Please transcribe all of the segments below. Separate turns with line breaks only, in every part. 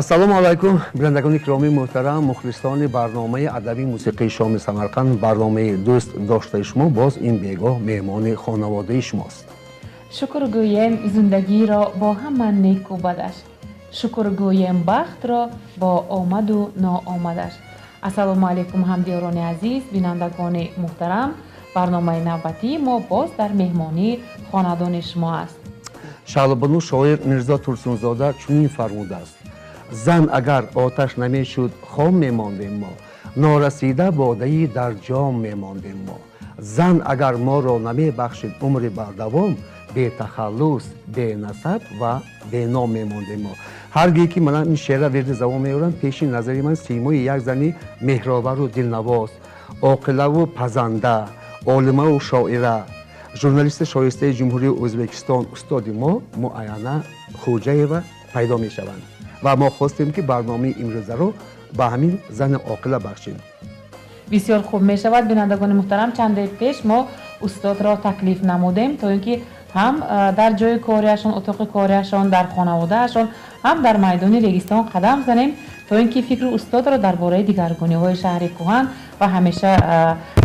ассалому алайкум бинандагони кироми муҳтарам, мухлисони барномаи адабӣ мусиқии шоми Самарқанд, барномаи дӯст доштаи шумо боз ин бегоҳ меҳмони хонаводаи шумост.
шукр гӯем зиндагиро бо ҳама неку бадаш, шукр гӯем бахтро бо омаду ноомадаш. ассалому алайкум ҳамдиёрони азиз, бинандагони муҳтарам, барномаи навбатии мо боз дар меҳмонии хонадони шумо аст.
шаҳлобану шоир Мирзо Турсунзода чунин фармудааст: зан агар оташ намешуд, хом мемондем мо, норасида бодаи дар ҷом мемондем мо. зан агар моро намебахшид умри бардавом, бетахаллус, бенасаб ва беном мемондем мо. ҳаргие ки ман ин шеъра вирди забон меорам, пеши назари ман симои як зани меҳровару дилнавоз, оқилаву пазанда, олимаву шоира, журналисти шоистаи ҷумҳурии Ӯзбекистон, устоди мо Муайяна Хуҷаева пайдо мешаванд ва мо хостем ки барномаи имрӯзаро ба ҳамин зани оқила бахшем.
бисёр хуб мешавад. Бинандагони муҳтарам, чанде пеш мо устодро таклиф намудем то ин ки ҳам дар ҷои корияшон, утоқи корияшон, дар хонаводаашон, ҳам дар майдони регистон қадам занем то ин ки фикри устодро дар бораи дигаргуниҳои шаҳри кӯҳан ва ҳамеша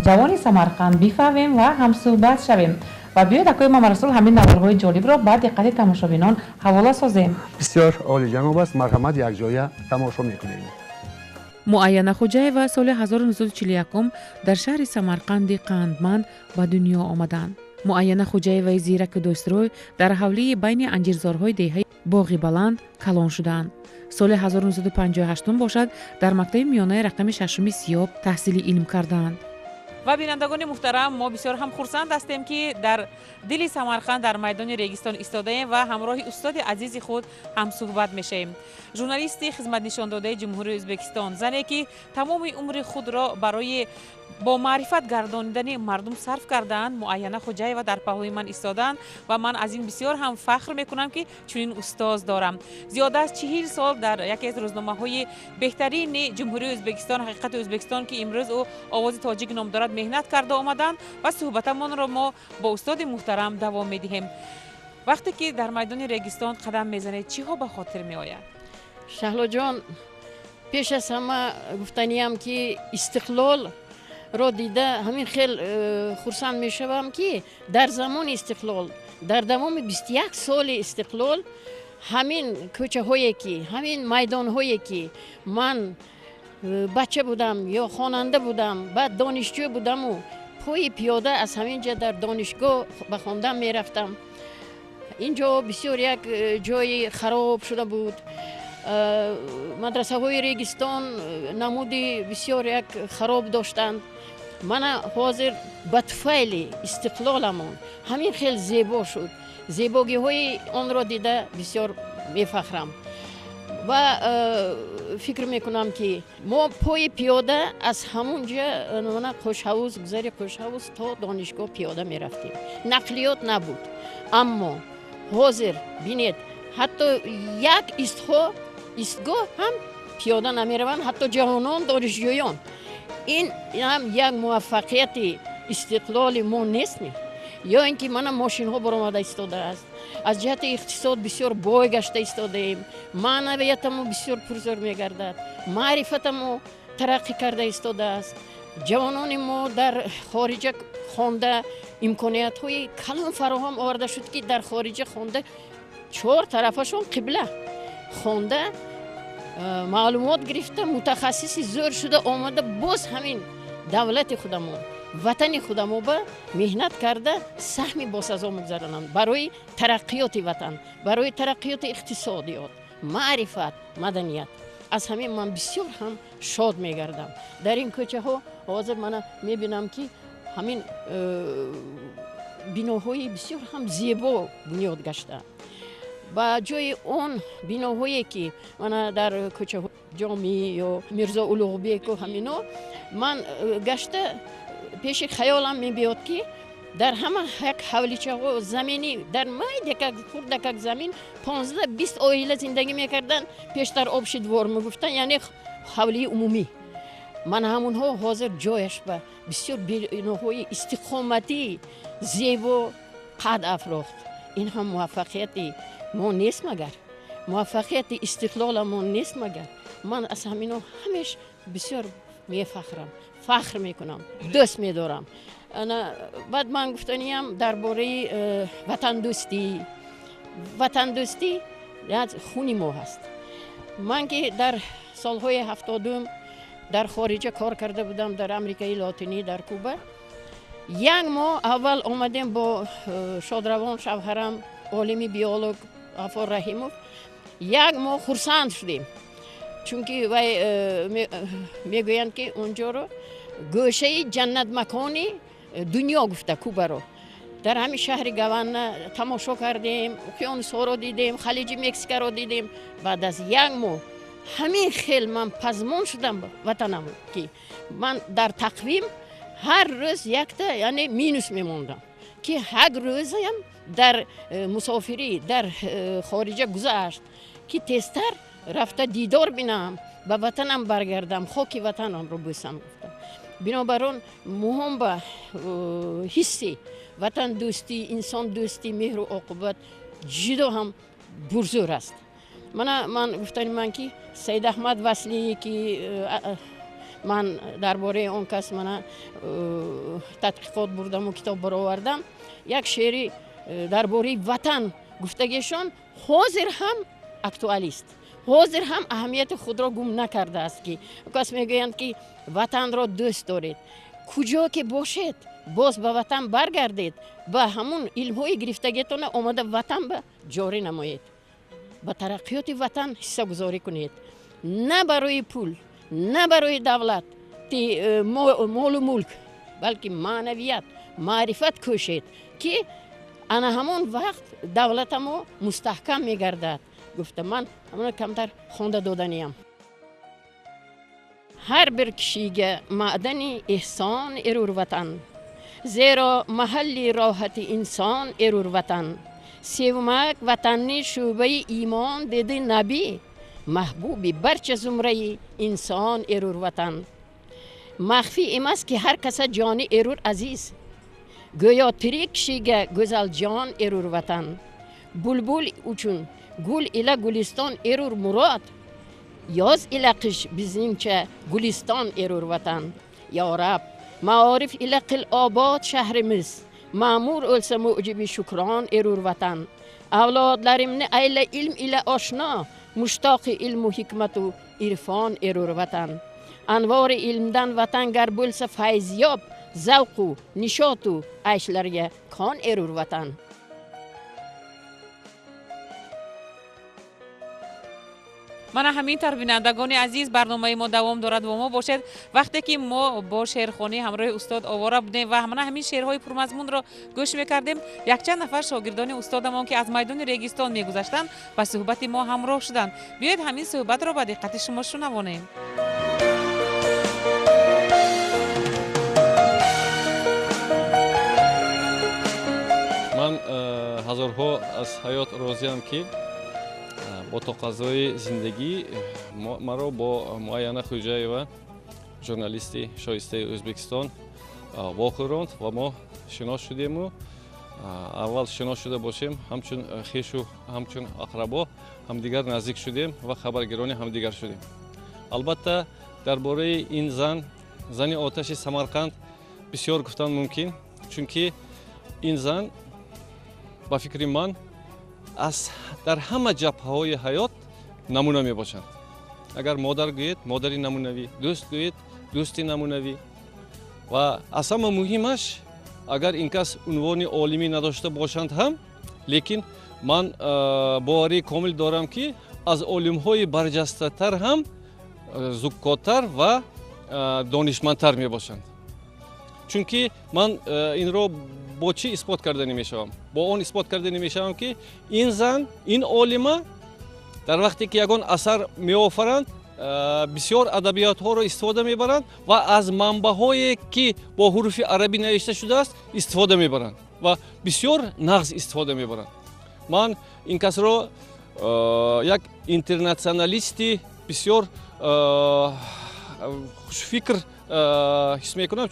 ҷавони Самарқанд бифаҳмем ва ҳамсӯҳбат шавем. ва биёед акои Мамарасул ҳамин навбарҳои ҷолибро ба диққати тамошобинон ҳавола созем.
бисёр олиҷаноб аст, марҳамат, якҷоя тамошо мекунем.
Муайяна Хуҷаева соли 1941 дар шаҳри Самарқанди Қандманд ба дунё омаданд. Муайяна Хуҷаеваи зираку дӯстрӯй дар ҳавлии байни анҷирзорҳои деҳаи Боғи Баланд калон шуданд. соли 1958 бошад дар мактаби миёнаи рақами 6 Сиёб таҳсили илм карданд. ва бинандагони муҳтарам, мо бисёр ҳам хурсанд ҳастем ки дар дили Самарқанд дар майдони регистон истодаем ва ҳамроҳи устоди азизи худ ҳамсӯҳбат мешавем. журналисти хизматнишондодаи ҷумҳурии Ӯзбекистон, зане ки тамоми умри худро барои бо маърифат гардонидани мардум сарф кардаанд, Муайяна Хуҷаева дар паҳлӯи ман истоданд ва ман аз ин бисёр ҳам фахр мекунам ки чунин устоз дорам. зиёда аз 40 сол дар яке аз рӯзномаҳои беҳтарини ҷумҳурии Ӯзбекистон, ҳақиқати Ӯзбекистон, ки имрӯз ӯ овози тоҷик ном дорад, меҳнат карда омаданд ва суҳбатамонро мо бо устоди муҳтарам давом медиҳем. вақте ки дар майдони регистон қадам мезанед, чиҳо ба хотир меояд?
шаҳлоҷон, пеш аз ҳама гуфтаниям ки истиқлол ро дида ҳамин хел хурсанд мешавам ки дар замони истиқлол, дар давоми 21 соли истиқлол, ҳамин кӯчаҳое ки, ҳамин майдонҳое ки ман бача будам ё хонанда будам, баъд донишҷӯ будаму пои пиёда аз ҳамин ҷа дар донишгоҳ ба хондан мерафтам. инҷо бисёр як ҷои хароб шуда буд. мадрасаҳои регистон намуди бисёр як хароб доштанд. мана ҳозир ба туфайли истиқлоламон ҳамин хел зебо шуд. зебогиҳои онро дида бисёр мефахрам ва фикр мекунам ки мо пои пиёда аз ҳамун ҷа мана қӯшҳавуз, гузари қӯшҳавуз то донишгоҳ пиёда мерафтем. нақлиёт набуд. аммо ҳозир бинед, ҳатто як истгоҳ ҳам пиёда намераванд, ҳатто ҷавонон, донишҷӯён. ин ҳам як муваффақияти истиқлоли мо нестми? ё ин ки мана мошинҳо баромада истодааст. аз ҷиҳати иқтисод бисёр бой гашта истодаем. маънавиятамо бисёр пурзор мегардад. маърифатамо тараққӣ карда истодааст. ҷавонони мо дар хориҷа хонда имкониятҳои калон фароҳам оварда шуд ки дар хориҷа хонда 4 тарафашон қибла хонда маълумот гирифта, мутахассиси зӯр шуда омада, боз ҳамин давлати худамон, ватани худамо ба меҳнат карда саҳми босазо мегзаронанд барои тараққиёти ватан, барои тараққиёти иқтисодиёт, маърифат, маданият. аз ҳамин ман бисёр ҳам шод мегардам. дар ин кӯчаҳо ҳозир мана мебинам ки ҳамин биноҳои бисёр ҳам зебо бунёд гашта. ба ҷои он биноҳое ки мана дар кӯчаҳои ҷомӣ ё Мирзо Улуғбеку ҳамино ман гашта пеши хаёлам мебиёд ки дар ҳама як ҳавличаҳо замини дар майд якак хурдакак замин 15-20 оила зиндагӣ мекарданд. пештар обшидвор мегуфтанд, яъне ҳавлии умумӣ. ман ҳамунҳо ҳозир ҷояш ба бисёр биноҳои истиқоматӣ зебо қад афрохт. ин ҳам муваффақияти мо нест магар? موفقیت استقلالمون نیست مگر. من از همینا همیشه بسیار میفخرم، فخر میکنم، دوست میدارم. بعد من گفتنیم درباره وطن دوستی از خونی ما هست. من که در سالهای 70 در خارج کار کرده بودم، در امریکای لاتینی، در کوبا. یک ماه اول آمدیم با شادروان شوهرم، عالم بیولوژ غفار رحیموف، یک ماه خرسند شدیم، چون که وای میگویند که اونجا رو گوشه جنت مکانی دنیا گفته کوبا رو. در همین شهر گوانا تماشا کردیم، اقیانوس ها رو دیدیم، خلیج مکزیک رو دیدیم. بعد از یک ماه همین خیلی من پزمون شدم وطنم، که من در تقویم هر روز یک تا یعنی مینوس میموندم که یک روزم در مسافری در خارج گذشت که تستر رفته دیدار بینم، به وطنم برگردم، خاک وطنم رو بوسم. بنابراین مهم به حسی وطن دوستی، انسان دوستی، مهر و عاقبت جدا هم برزور است. من گفتم من که سید احمد وصلی که من درباره اون کس من تحقیقات بردم و کتاب برآوردم، یک شعری درباره وطن گفتگیشون حاضر هم اکتوالیست، حاضر هم اهمیت خود را گم نکرده است. که کس میگویند که وطن را دوست دارید، کجا که باشید باز به وطن برگردید، به همون علم های گرفتگیتون آمده وطن به جاری نمایید، به ترقیات وطن حصه گذاری کنید، نه برای پول، نه برای دولت مال و ملک، بلکه معنویت، معرفت کوشید که انا همون وقت دولت ما مستحکم میگردد. گفتم من همون کمتر خونده دادنیم. هر برکشیگه معدنی احسان ارور وطن، زیرا محلی راحت انسان ارور وطن. سیومک وطنی شعبه ایمان دیده نبی، محبوبی برچه زمره انسان ارور وطن. مخفی ایم است که هر کس جانی ارور عزیز، گویا تری کشیگه گزل جان ارور وطن. بلبل اوچون گل ایلا گلستان ارور مراد، یاز ایلا قش بزنچه گلستان ارور وطن. یا رب معارف ایلا قل آباد شهرمز، معمور اولس معجب شکران ارور وطن. اولادلرم نه ایلا علم ایلا آشنا، مشتاق علم و حکمت و عرفان ارور وطن. انوار علمدن وطن گر بولس فیضیاب، ذوق و نشاط و عیشلریه کان ارور وطن.
من همینطور بینندگان عزیز، برنامه ما دوام دارد و ما باشد. وقتی که ما با شعرخوانی همراه استاد آواره بودیم و همین شعرهای پرمضمون را گوش میکردیم، یک چند نفر شاگردان استادمان که از میدان ریگستان میگذشتند و صحبت ما همراه شدند. بیایید همین صحبت را با دقت شما شنوانیم.
من هزارها از حیات راضیم که با تقاضای زندگی مرا با معاینه خوجاєва، ژورنالیستی شایسته ازبکستان واخوراند و ما شناس شدیم و اول شناس شده باشیم، همچون خویش و همچون اقربا همدیگر نزدیک شدیم و خبرگیرانی همدیگر شدیم. البته درباره این زن آتش سمرقند بسیار گفتن ممکن، چونکه این زن با فکر من از در همه جبهه‌های حیات نمونه می باشند. اگر مادر گوید مادری نمونوی، دوست گوید دوستی نمونوی و از همه مهمش اگر این کس عنوان عالمی نداشته باشند هم، لیکن من باوری کامل دارم که از عالم‌های برجسته تر هم زکاتر و دانشمندتر می باشند. چونکه من این رو با چی اثبات کرده نمیشم؟ با اون اثبات کرده نمیشم که این زن، این عالمه در وقتی که یگان اثر میآفرند بسیار ادبیات ها را استفاده میبرند و از منبع هایی که با حروف عربی نوشته شده است استفاده میبرند و بسیار نغز استفاده میبرند. من این کس را یک اینترنشنالیستی بسیار خوشفکر حس میکنم.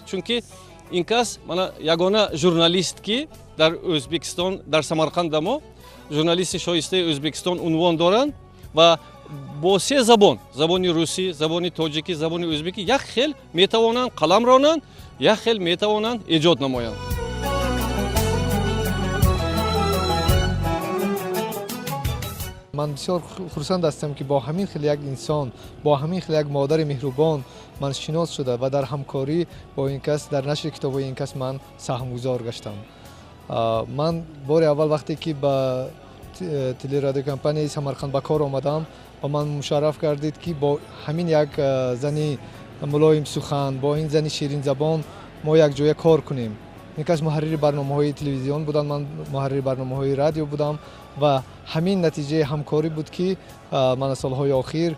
چون که ин кас мана ягона журналист ки дар O'zbekiston дар Самарқандамо журналисти шоистаи O'zbekiston унвон доранд ва бо се забон, забони русӣ, забони тоҷикӣ, забони o'zбекӣ як хел метавонанд қалам ронанд, як хел метавонанд эҷод намоянд.
ман бисёр хурсанд ҳастам ки бо ҳамин хел як инсон, бо ҳамин хел як модари меҳрубон ман шинос шуда ва дар ҳамкорӣ бо ин кас дар нашри китобҳои ин кас ман саҳмгузор гаштам. ман бори аввал вақте ки ба телерадиокомпанияи Самарқанд ба кор омадам ва ман мушарраф гардид ки бо ҳамин як зани мулоим сухан, бо ин зани ширинзабон мо якҷоя кор кунем. ин кас муҳаррири барномаҳои телевизион буданд, ман муҳаррири барномаҳои радио будам ва ҳамин натиҷаи ҳамкорӣ буд ки ман аз солҳои охир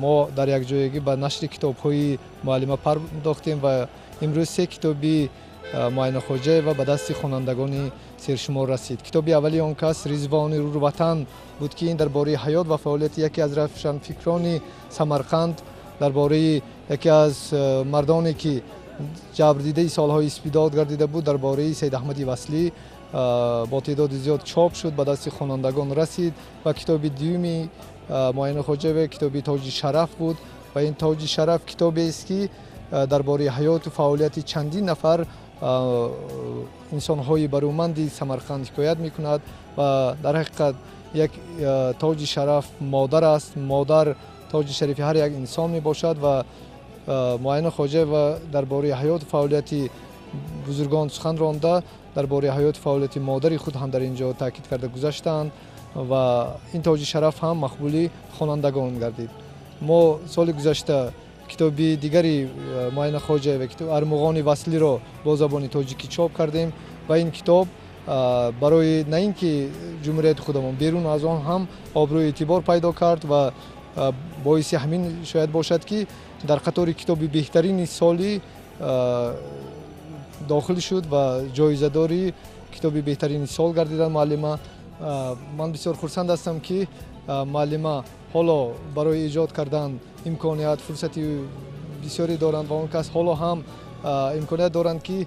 мо дар якҷоягӣ ба нашри китобҳои муаллима пардохтем ва имрӯз се китоби Муайяна Хоҷаева ба дасти хонандагони сершумор расид. Китоби аввали он кас Ризвони Рӯ Ватан буд ки ин дар бораи ҳаёт ва фаъолияти яке аз равшанфикрони Самарқанд, дар бораи яке аз мардоне ки ҷабрдидаи солҳои испидод гардида буд, дар бораи Саид Аҳмади Васлӣ бо теъдоди зиёд чоп шуд, ба дасти хонандагон расид ва китоби дуюми Муайяна Хоҷаева китоби Тоҷи Шараф буд ва ин Тоҷи Шараф китобест ки дар бораи ҳаёту фаъолияти чандин нафар инсонҳои барӯманди Самарқанд ҳикоят мекунад ва дар ҳақиқат як Тоҷи Шараф модар аст. Модар тоҷи шарифи ҳар як инсон мебошад ва Муайяна Хоҷаева дар бораи ҳаёту фаъолияти бузургон сухан ронда, дар бораи ҳаёту фаъолияти модари худ ҳам дар ин ҷо таъкид карда гузаштаанд ва ин Тоҷи Шараф ҳам мақбули хонандагон гардид. мо соли гузашта китоби дигари Муайяна Хоҷаева, китоби Армуғони Васлиро бо забони тоҷикӣ чоп кардем ва ин китоб барои на ин ки ҷумҳурияти худамон, берун аз он ҳам обрӯи эътибор пайдо кард ва боиси ҳамин шояд бошад ки дар қатори китоби беҳтарини соли дохил шуд ва ҷоизадори китоби беҳтарини сол гардида муаллима. ман бисёр хурсанд ҳастам ки муаллима ҳоло барои эҷод кардан имконият, фурсати бисёре доранд ва он кас ҳоло ҳам имконият доранд ки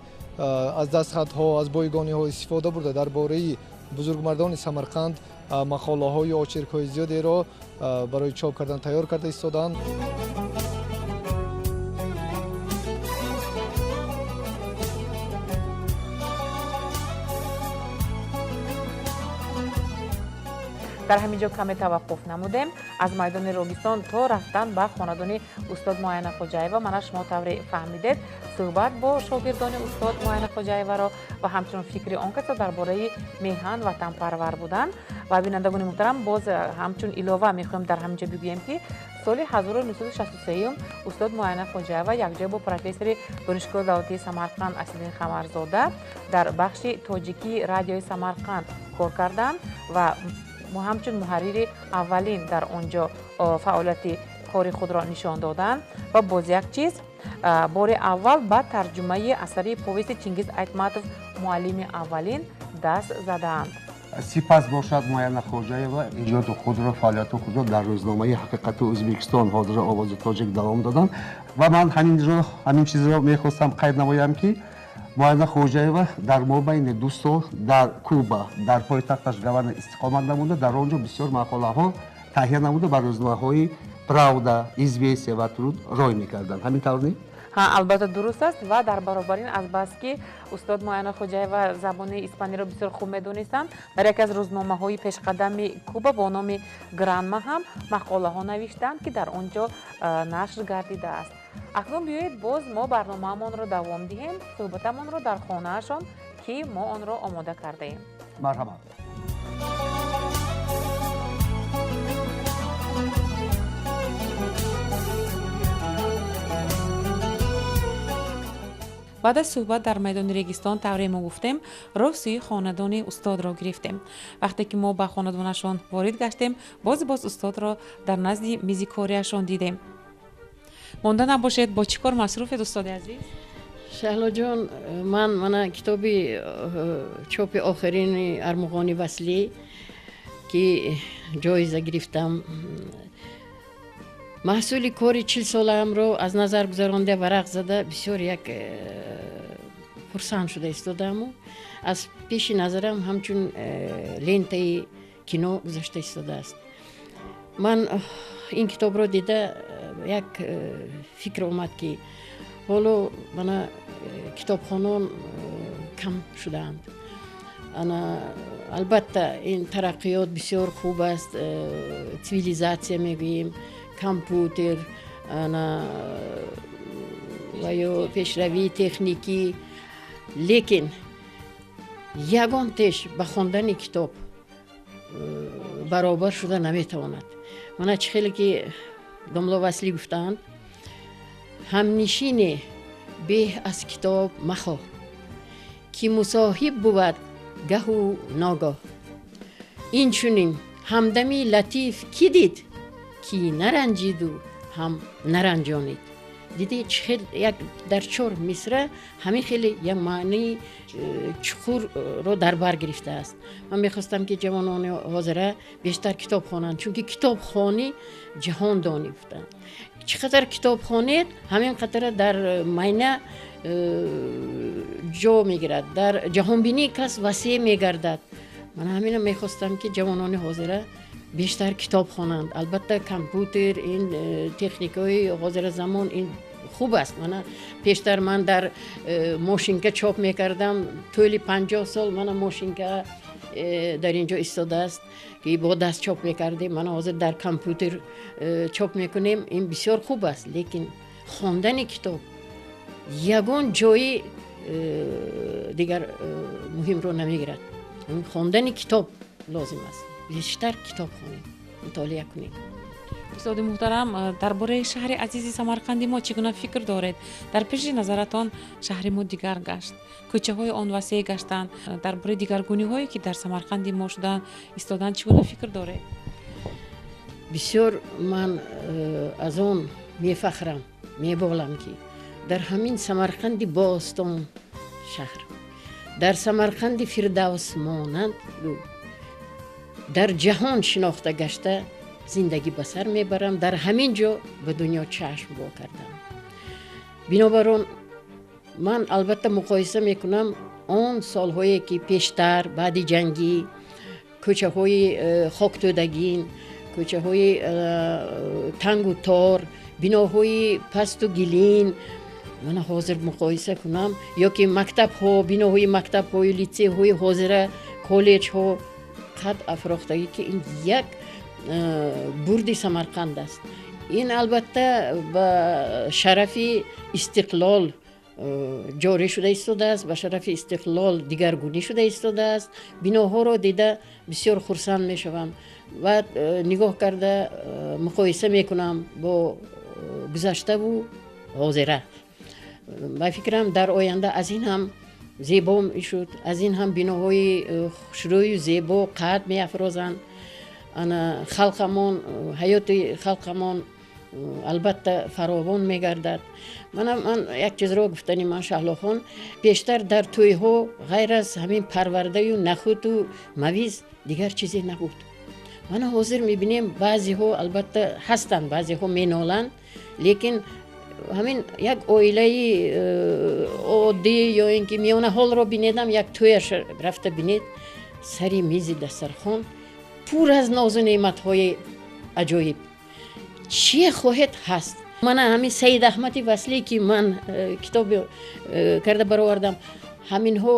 аз дастхатҳо, аз бойгониҳо истифода бурда дар бораи бузургмардони Самарқанд мақолаҳои очеркҳои зиёдеро барои чоп кардан тайёр карда истодаанд.
дар ҳамин ҷо каме таваққуф намудем. аз майдони Рогистон то рафтан ба хонадони устод Муайяна Хоҷаева мана шумо тавре фаҳмидед суҳбат бо шогирдони устод Муайяна Хоҷаеваро ва ҳамчунин фикри он касо дар бораи меҳан ватанпарвар буданд. ва бинандагони муҳтарам, боз ҳамчун илова мехоҳем дар ҳамин ҷо бигӯем ки соли 1963 устод Муайяна Хоҷаева якҷоя бо профессори донишгоҳи давлатии Самарқанд Асаддин Хамарзода дар бахши тоҷикии радиои Самарқанд кор карданд ва ҳамчун муҳаррири аввалин дар он ҷо фаъолияти кори худро нишон доданд ва боз як чиз бори аввал ба тарҷумаи асари повести Чингиз Айтматов муаллими аввалин даст задаанд.
сипас бошад Муайяна Хоҷаева эҷоду худро, фаъолияту худро дар рӯзномаи Ҳақиқату O'zbekiston ҳозира Овози Тоҷик давом доданд ва ман ҳамин чизро мехостам қайд намоям ки Муайяна Хоҷаева дар мобайни 2 сол дар Куба, дар пойтахташ Гавана истиқомат намуда, дар он ҷо бисёр мақолаҳо таҳия намуда ба рӯзномаҳои Правда, Известия ва Труд рой мекарданд. Ҳамин тавр не?
албатта дуруст аст ва дар баробар ин азбаски устод Муайяна Хоҷаева забони испаниро бисёр хуб медонистанд, дар яке аз рӯзномаҳои пешқадами Куба бо номи Гранма ҳам мақолаҳо навиштанд ки дар он ҷо нашр гардидааст. акнун биёед боз мо барномаамонро давом диҳем, суҳбатамонро дар хонаашон ки мо онро омода кардаем.
Марҳамат.
баъд аз суҳбат дар майдони Регистон тавре мо гуфтем, роҳ сӯи хонадони устодро гирифтем. вақте ки мо ба хонадонашон ворид гаштем, боз устодро дар назди мизи корияшон дидем. монда набошед, бо чӣ кор масруфед устоди азиз?
шаҳлоҷон, мана китоби чопи охирини Армуғони Васлӣ ки ҷоиза гирифтам, маҳсули кори 40 солаамро аз назар гузаронда варақ зада бисёр як хурсанд шуда истодаму аз пеши назарам ҳамчун лентаи кино гузашта истодааст. ман ин китобро дида як фикр омад ки ҳоло мана китобхонон кам шудаанд. албатта ин тараққиёт бисёр хуб аст, цивилизатсия мегӯем, компютер ва ё пешравии техникӣ, лекин ягон теш ба хондани китоб баробар шуда наметавонад. мана чӣ хеле ки домло Васлӣ гуфтаанд, ҳамнишине беҳ аз китоб махоҳ, ки мусоҳиб буд гаҳу ногоҳ. инчунин ҳамдами латиф ки дид, ки наранҷиду ҳам наранҷонид. диди чӣ хел як дар 4 мисра ҳамин хеле як маънии чуқурро дар бар гирифтааст. ман мехостам ки ҷавонони ҳозира бештар китоб хонанд, чунки китобхонӣ ҷаҳондонӣ буданд. чӣ қадар китоб хонед, ҳамин қадар дар майна ҷо мегирад, дар ҷаҳонбинии кас васеъ мегардад. ман ҳамина мехостам ки ҷавонони ҳозира бештар китоб хонанд. албатта компютер, ин техникаҳои ҳозиразамон ин хуб аст. мана пештар ман дар мошинка чоп мекардам, тӯли 50 сол мана мошинка дар инҷо истодааст ки бо даст чоп мекардем. мана ҳозир дар компютер чоп мекунем. ин бисёр хуб аст, лекин хондани китоб ягон ҷои дигар муҳимро намегирад. хондани китоб лозим аст. бештар китоб хонем, мутолиа кунем.
устоди муҳтарам, дар бораи шаҳри азизи Самарқанди мо чӣ гуна фикр доред? дар пеши назаратон шаҳри мо дигар гашт, кӯчаҳои он васеъ гаштанд. дар бораи дигаргуниҳое ки дар Самарқанди мо шуданд истоданд чӣ гуна фикр доред?
бисёр ман аз он мефахрам, меболам ки дар ҳамин Самарқанди бостон шаҳр, дар Самарқанди Фирдавс монанд дар ҷаҳон шинохта гашта зиндагӣ ба сар мебарам. дар ҳамин ҷо ба дунё чашм во кардам. бинобар он ман албатта муқоиса мекунам он солҳое ки пештар баъди ҷангӣ, кӯчаҳои хоктӯдагин, кӯчаҳои тангу тор, биноҳои пасту гилин, мана ҳозир муқоиса кунам, ё ки мактабҳо, биноҳои мактабҳои литсейҳои ҳозира, коллеҷҳо қад афрохтагӣ ки ин як бурди Самарқанд аст. ин албатта ба шарафи истиқлол ҷорӣ шуда истодааст, ба шарафи истиқлол дигаргунӣ шуда истодааст. биноҳоро дида бисёр хурсанд мешавам ва нигоҳ карда муқоиса мекунам бо гузаштаву ҳозира. ба фикрам дар оянда аз ин ҳам зебо мешуд, аз ин ҳам биноҳои хушрӯю зебо қад меафрозанд. халқамон, ҳаёти халқамон албатта фаровон мегардад. ман як чизро гуфтани ман Шаҳлохон, пештар дар тӯйҳо ғайр аз ҳамин парвардаю нахӯту мавиз дигар чизе набуд. мана ҳозир мебинем баъзеҳо албатта ҳастанд, баъзеҳо меноланд, лекин ҳамин як оилаи оддӣ ё ин ки миёнаҳолро бинедам, як тӯяш рафта бинед, сари мизи дастархон пур аз нозу неъматҳои аҷоиб. чие хоҳед ҳаст. мана ҳамин Саид Аҳмади Васлӣ ки ман китоб карда баровардам, ҳаминҳо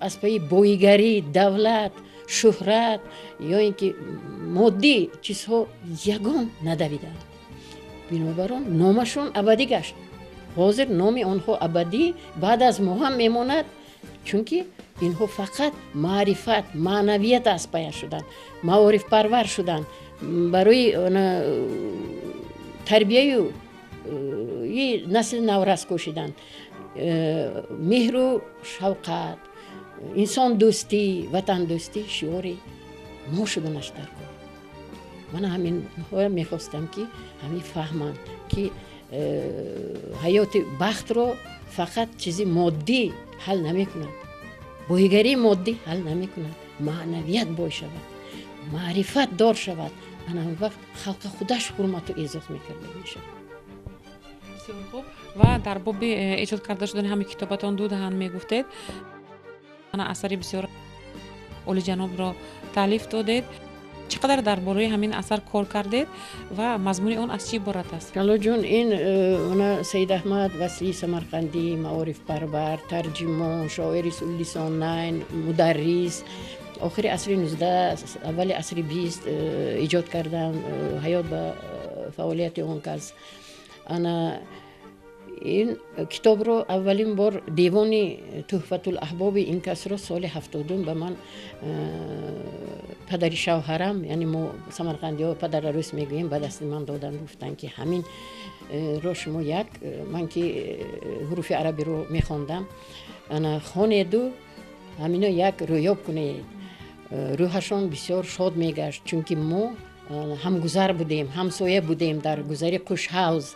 аз паи боигарӣ, давлат, шӯҳрат ё ин ки моддӣ чизҳо ягон надавиданд. бинобар он номашон абадӣ гашт. ҳозир номи онҳо абадӣ баъд аз мо ҳам мемонад, чунки инҳо фақат маърифат, маънавият аз пая шуданд, маорифпарвар шуданд, барои тарбияю насли наврас кӯшиданд. меҳру шавқат, инсондӯстӣ, ватандӯстӣ шиори мо шуданаш дар кор. ман ҳаминҳо мехостам ки ҳамин фаҳманд ки ҳаёти бахтро фақат чизи моддӣ ҳал намекунад, боигарии моддӣ ҳал намекунад. маънавият бой шавад, маърифат дор шавад, ана он вақт халқа худаш ҳурмату эъзоз мекарда мешавад.
بسیار خوب و در باب ایجاد کرده شدن همین کتابتان دو دهن میگفتید من اثری بسیار عالی جناب را تالیف دادید. چقدر درباره همین اثر کار کردید و مضمون اون از چی عبارت است؟
کلا جون این اونا سید احمد وصلی سمرقندی معارف پرور ترجمان شاعر لسان نین مدرس آخر عصر 19 اول عصر 20 ایجاد کردم حیات به فعالیت اون کس. انا این کتاب رو اولین بار دیوان تحفت الاحباب این کس رو سال 72 به من پدر شوهرم یعنی ما سمرقندی ها پدر عروس میگوییم به دست من دادن گفتن که همین رو شما یک من که حروف عربی رو میخوندم انا خانه دو همینو یک رویاب کنید روحشان بسیار شاد میگشت چون که ما همگذر بودیم همسایه بودیم در گذری قش هاوز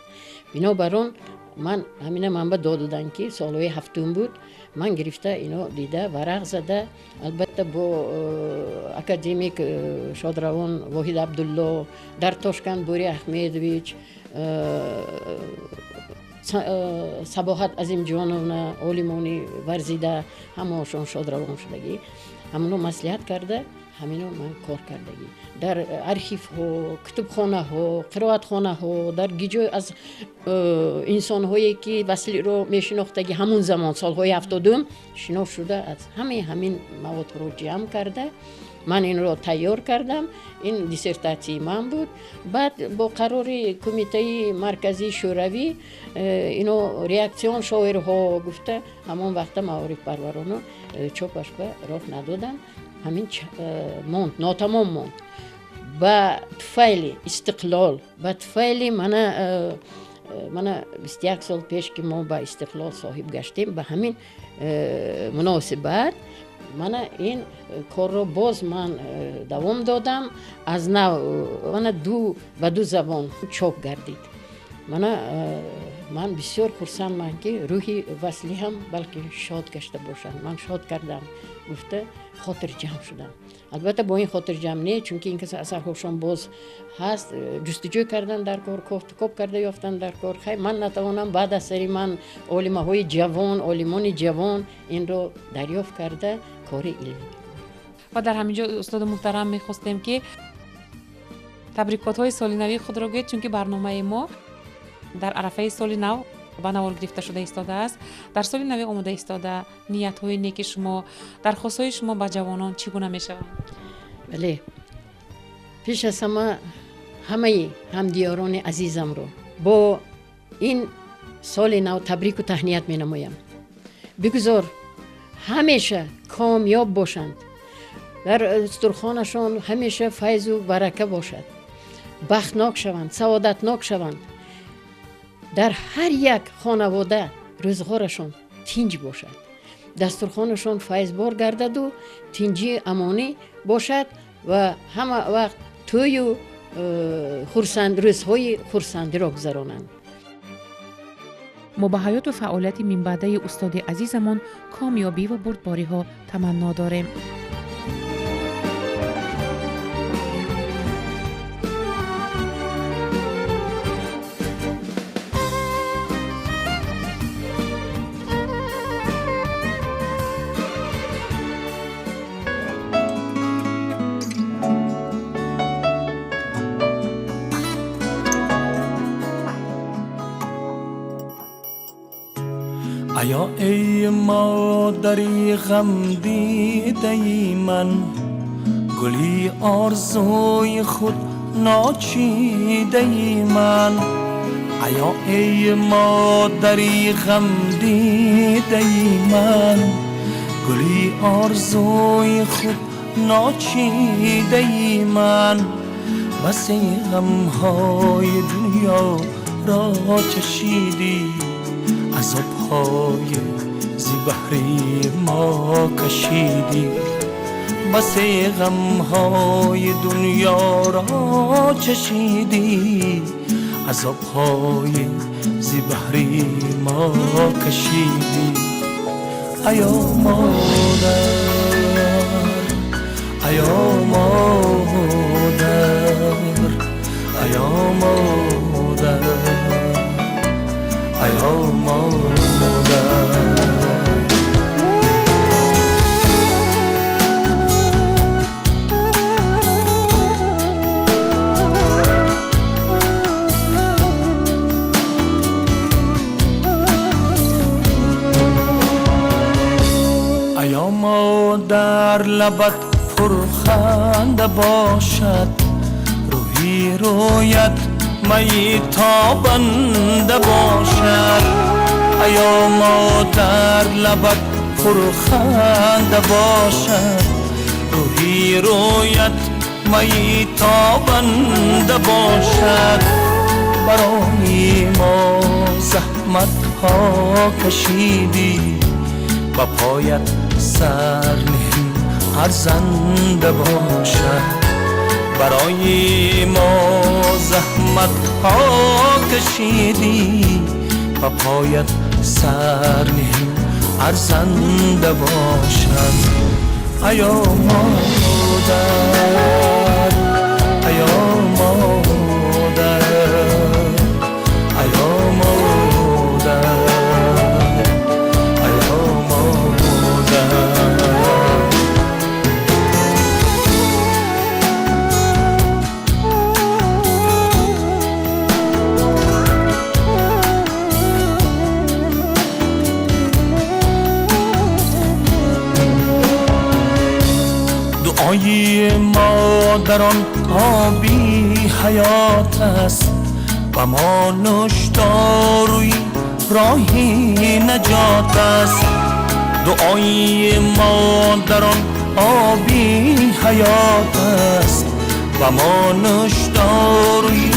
بنابراین من همینه منبع دادن که سالهای هفتم بود من گرفته اینو دیده ورق زده البته با اکادمیک شادروان واحد عبدالله در تاشکند بوری احمدویچ صباحت عظیم جانونا عالمانی ورزیده همهاشون شادروان شدگی همونو مصلحت کرده همینو من کار کردگی در ارشیف ها کتابخانه ها قرائت خانه ها در گیجو از انسان هایی که وصلی رو میشناختگی همون زمان سالهای 72 شناخت شده از همین مواد رو جمع کرده من این رو تیار کردم این دیسرتاسی من بود بعد با قرار کمیته مرکزی شوروی اینو ریاکسیون شاعرها گفته همون وقت معارف پرورانو چاپش به راه ندادن همین موند ناتمام موند با طفیل استقلال با طفیل من 21 سال پیش که ما با استقلال صاحب گشتیم به همین مناسبت من این کار رو باز من دوام دادم از نو من دو زبان چاپ گردید من بسیار خرسندم که روحی وصلی هم بلکه شاد گشته باشند من شاد کردم گفته خاطر جمع شدم البته با این خاطر جمع نه چون که این کس اثرهاشون باز هست جستجو کردن در کار کاپ کرده یافتن در کار خیلی من نتوانم بعد از سری من علمه های جوان علمان جوان این رو دریافت کرده کار علمی
و در همینجا استاد محترم میخواستیم که تبریکات های سال نوی خود را گوید چون که برنامه ما در عرفه سال نو به نوار گرفته شده ایستاده است در سال نوی آماده ایستاده نیت های نیک شما درخواست های شما به جوانان چگونه می شود؟
بله پیش از همه همدیاران عزیزم رو با این سال نو تبریک و تهنیت می نمایم بگذار همیشه کامیاب باشند در استرخانشان همیشه فیض و برکه باشد بختناک شوند سعادتناک شوند در هر یک خانواده روزگارشون تنج باشد دسترخوانشون فیضبار گردد و تنجی امانی باشد و همه وقت توی و روزهای خرسندی را گذرانند
ما به حیات و فعالیت من بعده استاد عزیزمان کامیابی و بردباری ها تمنا داریم.
ایا ای مادری غم دیده من گلی آرزوی خود ناچیده من ایا ای مادری غم دیده من گلی آرزوی خود ناچیده من بسی غمهای دنیا را چشیدی عذاب‌های زی بحری ما کشیدی بسی غم‌های دنیا را چشیدی عذاب‌های زی بحری ما کشیدی ایا مادر ایا مادر ایا مادر در لبت پرخنده باشد، روی رویت می تابنده باشد. ایا ما در لبت پرخنده باشد، روی رویت می تابنده باشد. برای ما زحمت ها کشیدی، با پایت سر نهی ارزنده باشد. برای ما زحمت ها کشیدی، با پایت سر نهی ارزنده باشد. ایا مادر، ایا مادر، ایا مادر، ایا مادر. دعای مادران آبی حیات است و ما نوشداروی راهی نجات است. دعای مادران آبی حیات است و ما نوشداروی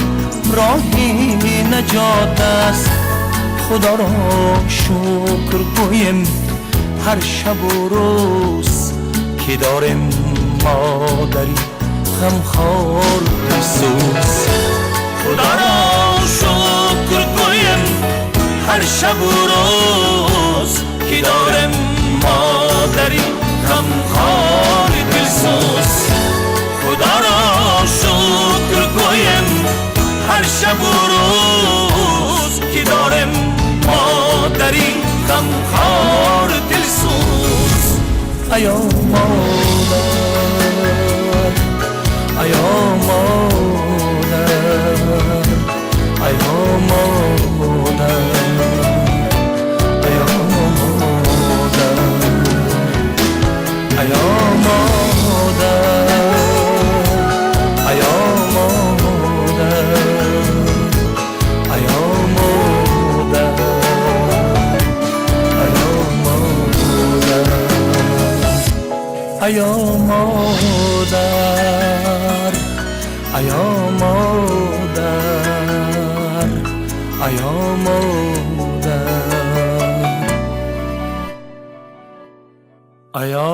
راهی نجات است. خدا را شکر گویم هر شب و روز که داریم مادری غمخوار بسوز. خدا را شکر گویم هر شب و روز که داریم مادری غمخوار دلسوز. خدا را شکر گویم هر شب و روز که داریم مادری غمخوار دلسوز. ایا مادر، ایا مادر، ایا مادر، ایا مادر، ایا مادر، ایا مادر، ایا مادر، ایا مادر، ایا مادر، ایا مادر، ایا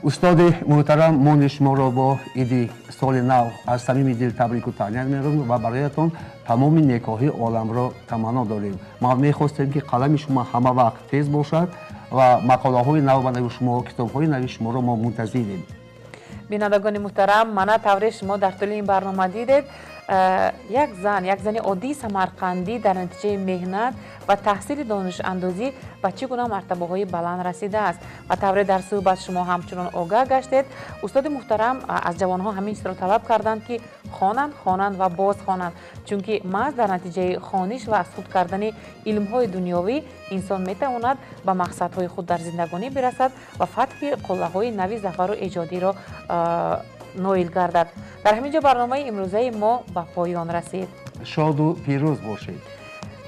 استاد محترم، ما شما را با عید سال نو از صمیم دل تبریک و تهنیت می‌گویم و برایتان تمام نیکوهای عالم را تمنا داریم. ما می‌خواستیم که قلم شما همه وقت تیز باشد و مقاله‌های نو و نوی شما، کتاب‌های نوی شما را ما منتظریم.
بینندگان محترم، من طور شما در طول این برنامه دیدید یک زن عادی سمرقندی در نتیجه مهنت و تحصیل دانش اندازی و چگونه مرتبه های بلند رسیده است و طور در صحبت شما همچنان آگاه گشتید. استاد محترم از جوان ها همین را طلب کردند که خوانند و باز خوانند، چون که محض در نتیجه خوانش و از خود کردن علم های دنیوی انسان میتواند به مقصد های خود در زندگانی برسد و فتح قله های نوی ظفر و ایجادی را نویل گردد. در همینجا برنامه امروزه ما به پایان رسید.
شاد و پیروز باشید.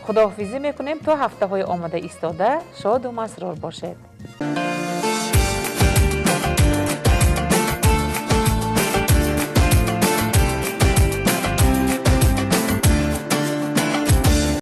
خداحافظی میکنیم تا هفته های آمده ایستاده. شاد و مسرور باشید.